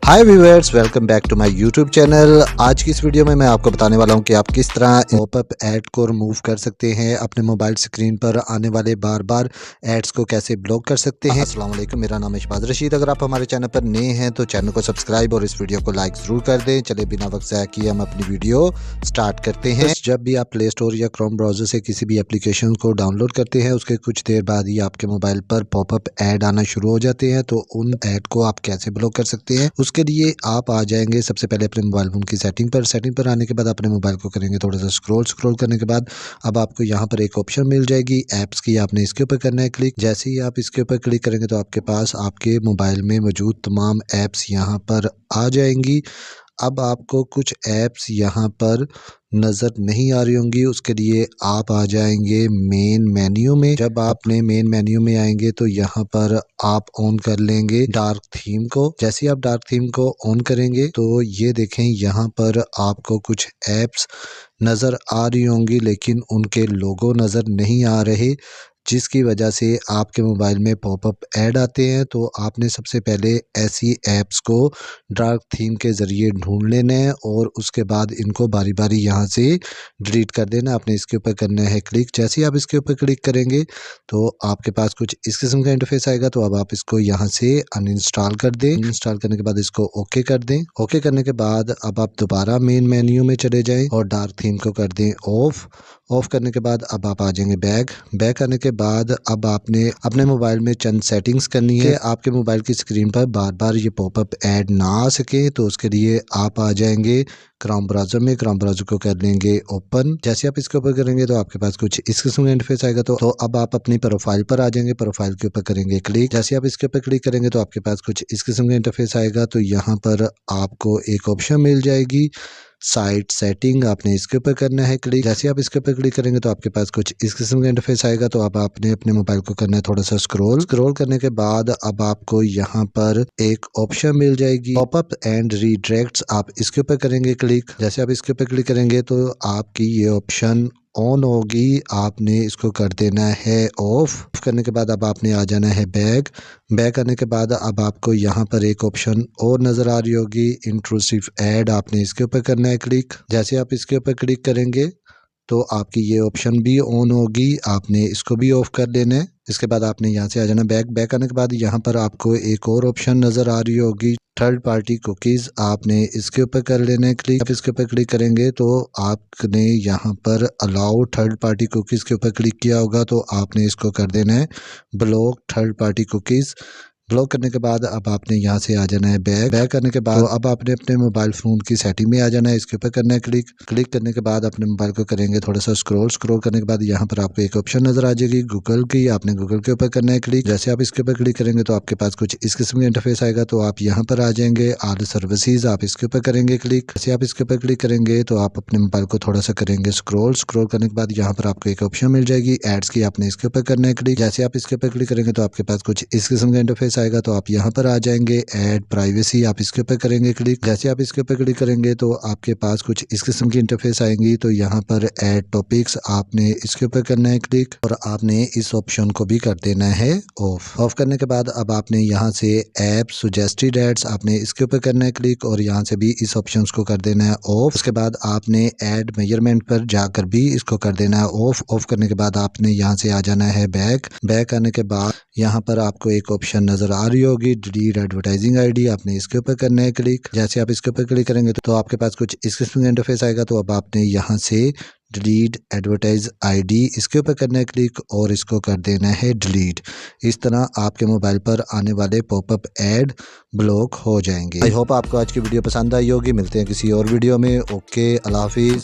Hi viewers, welcome back to my YouTube channel. आज की इस वीडियो में मैं आपको बताने वाला हूं कि आप किस तरह पॉपअप ऐड को रिमूव कर सकते हैं। अपने मोबाइल स्क्रीन पर आने वाले बार बार एड्स को कैसे ब्लॉक कर सकते हैं। अस्सलाम वालेकुम, मेरा नाम है शहबाज रशीद। अगर आप हमारे चैनल पर नए हैं तो चैनल को सब्सक्राइब और इस वीडियो को लाइक ज़रूर कर दें। चले बिना वक्त ज़ाया किए हम अपनी वीडियो स्टार्ट करते हैं। जब भी आप प्ले स्टोर या क्रोम ब्राउज़र से किसी भी एप्लीकेशन को डाउनलोड करते हैं, उसके कुछ देर बाद ही आपके मोबाइल पर पॉपअप ऐड आना शुरू हो जाते हैं। तो उन ऐड को आप कैसे ब्लॉक कर सकते हैं, उसके लिए आप आ जाएंगे सबसे पहले अपने मोबाइल फ़ोन की सेटिंग पर आने के बाद अपने मोबाइल को करेंगे थोड़ा सा स्क्रॉल करने के बाद अब आपको यहाँ पर एक ऑप्शन मिल जाएगी ऐप्स की। आपने इसके ऊपर करना है क्लिक। जैसे ही आप इसके ऊपर क्लिक करेंगे तो आपके पास आपके मोबाइल में मौजूद तमाम ऐप्स यहाँ पर आ जाएंगी। अब आपको कुछ ऐप्स यहाँ पर नज़र नहीं आ रही होंगी, उसके लिए आप आ जाएंगे मेन मेन्यू में। जब आपने मेन मेन्यू में आएंगे तो यहाँ पर आप ऑन कर लेंगे डार्क थीम को। जैसे ही आप डार्क थीम को ऑन करेंगे तो ये देखें यहाँ पर आपको कुछ ऐप्स नज़र आ रही होंगी, लेकिन उनके लोगो नज़र नहीं आ रहे, जिसकी वजह से आपके मोबाइल में पॉपअप ऐड आते हैं। तो आपने सबसे पहले ऐसी ऐप्स को डार्क थीम के ज़रिए ढूंढ लेना है और उसके बाद इनको बारी बारी यहाँ से डिलीट कर देना। आपने इसके ऊपर करना है क्लिक। जैसे ही आप इसके ऊपर क्लिक करेंगे तो आपके पास कुछ इस किस्म का इंटरफेस आएगा। तो अब आप इसको यहाँ से अनइंस्टॉल कर दें। इंस्टॉल करने के बाद इसको ओके कर दें। ओके करने के बाद अब आप दोबारा मेन मेन्यू में चले जाएं और डार्क थीम को कर दें ऑफ करने के बाद अब आप आ जाएंगे बैक आने के बाद अब आपने अपने मोबाइल में चंद सेटिंग्स करनी है। आपके मोबाइल की स्क्रीन पर बार बार ये पॉपअप ऐड ना आ सके, तो उसके लिए आप आ जाएंगे क्रोम ब्राउज़र में। क्रोम ब्राउज़र को कर लेंगे ओपन। जैसे आप इसके ऊपर करेंगे तो आपके पास कुछ इस किस्म का इंटरफेस आएगा। तो अब आप अपनी प्रोफाइल पर आ जाएंगे। प्रोफाइल के ऊपर करेंगे क्लिक। जैसे आप इसके ऊपर क्लिक करेंगे तो आपके पास कुछ इस किस्म का इंटरफेस आएगा। तो यहाँ पर आपको एक ऑप्शन मिल जाएगी साइट सेटिंग। आपने इसके ऊपर करना है क्लिक। जैसे आप इसके ऊपर क्लिक करेंगे तो आपके पास कुछ इस किस्म का इंटरफेस आएगा। तो अब आपने अपने मोबाइल को करना है थोड़ा सा स्क्रॉल करने के बाद अब आपको यहाँ पर एक ऑप्शन मिल जाएगी पॉपअप एंड रीडायरेक्ट्स। आप इसके ऊपर करेंगे क्लिक। जैसे आप इसके ऊपर क्लिक करेंगे तो आपकी ये ऑप्शन ऑन होगी। आपने इसको कर देना है ऑफ करने के बाद अब आपने आ जाना है बैक आने के बाद अब आपको यहाँ पर एक ऑप्शन और नज़र आ रही होगी इंट्रूसिव ऐड। आपने इसके ऊपर करना है क्लिक। जैसे आप इसके ऊपर क्लिक करेंगे तो आपकी ये ऑप्शन भी ऑन होगी। आपने इसको भी ऑफ कर लेना है। इसके बाद आपने यहाँ से आ जाना बैक आने के बाद यहाँ पर आपको एक और ऑप्शन नज़र आ रही होगी थर्ड पार्टी कुकीज़। आपने इसके ऊपर कर लेना है क्लिक। आप इसके ऊपर क्लिक करेंगे तो आपने यहाँ पर अलाउ थर्ड पार्टी कुकीज़ के ऊपर क्लिक किया होगा। तो आपने इसको कर देना है block third party cookies. Block करने के बाद अब आपने यहाँ से आ जाना है बैक करने के बाद अब आपने अपने मोबाइल फ़ोन की सेटिंग में आ जाना है। इसके ऊपर करना है क्लिक करने के बाद अपने मोबाइल को करेंगे थोड़ा सा स्क्रॉल करने के बाद यहाँ पर आपको एक ऑप्शन नज़र आ जाएगी गूगल की। आपने गूगल के ऊपर करना है क्लिक। जैसे आप इसके ऊपर क्लिक करेंगे तो आपके पास कुछ इस किस्म का इंटरफेस आएगा। तो आप यहाँ पर आ जाएंगे ऑल सर्विसेज। आप इसके ऊपर करेंगे क्लिक। जैसे आप इसके ऊपर क्लिक करेंगे तो आप अपने मोबाइल को थोड़ा सा करेंगे स्क्रॉल करने के बाद यहाँ पर आपको एक ऑप्शन मिल जाएगी एड्स की। आपने इसके ऊपर करना है क्लिक। जैसे आप इसके ऊपर क्लिक करेंगे तो आपके पास कुछ इस किस्म का इंटरफेस आएगा। तो आप यहाँ पर आ जाएंगे ऐड प्राइवेसी। आप इसके ऊपर करेंगे क्लिक। जैसे आप इसके ऊपर क्लिक करेंगे तो आपके पास कुछ इस किस्म की इंटरफेस आएंगी। तो यहाँ पर ऐड टॉपिक्स आपने इसके ऊपर करना है क्लिक और आपने इस ऑप्शन को भी कर देना है ऑफ करने के बाद अब आपने यहाँ से ऐप सजेस्टेड एड्स आपने इसके ऊपर करना है क्लिक और यहाँ से भी इस ऑप्शन को कर देना है ऑफ। उसके बाद आपने ऐड मेजरमेंट पर जाकर भी इसको कर देना है ऑफ करने के बाद आपने यहाँ से आ जाना है बैक आने के बाद यहाँ पर आपको एक ऑप्शन नज़र आ रही होगी डिलीट एडवर्टाइजिंग आईडी। आपने इसके ऊपर करना है क्लिक। जैसे आप इसके ऊपर क्लिक करेंगे तो आपके पास कुछ इस किस्म का इंटरफेस आएगा। तो अब आपने यहाँ से डिलीट एडवर्टाइज आईडी इसके ऊपर करना है क्लिक और इसको कर देना है डिलीट। इस तरह आपके मोबाइल पर आने वाले पॉपअप ऐड ब्लॉक हो जाएंगे। आई होप आपको आज की वीडियो पसंद आई होगी। मिलते हैं किसी और वीडियो में। ओके, अल्लाह हाफिज़।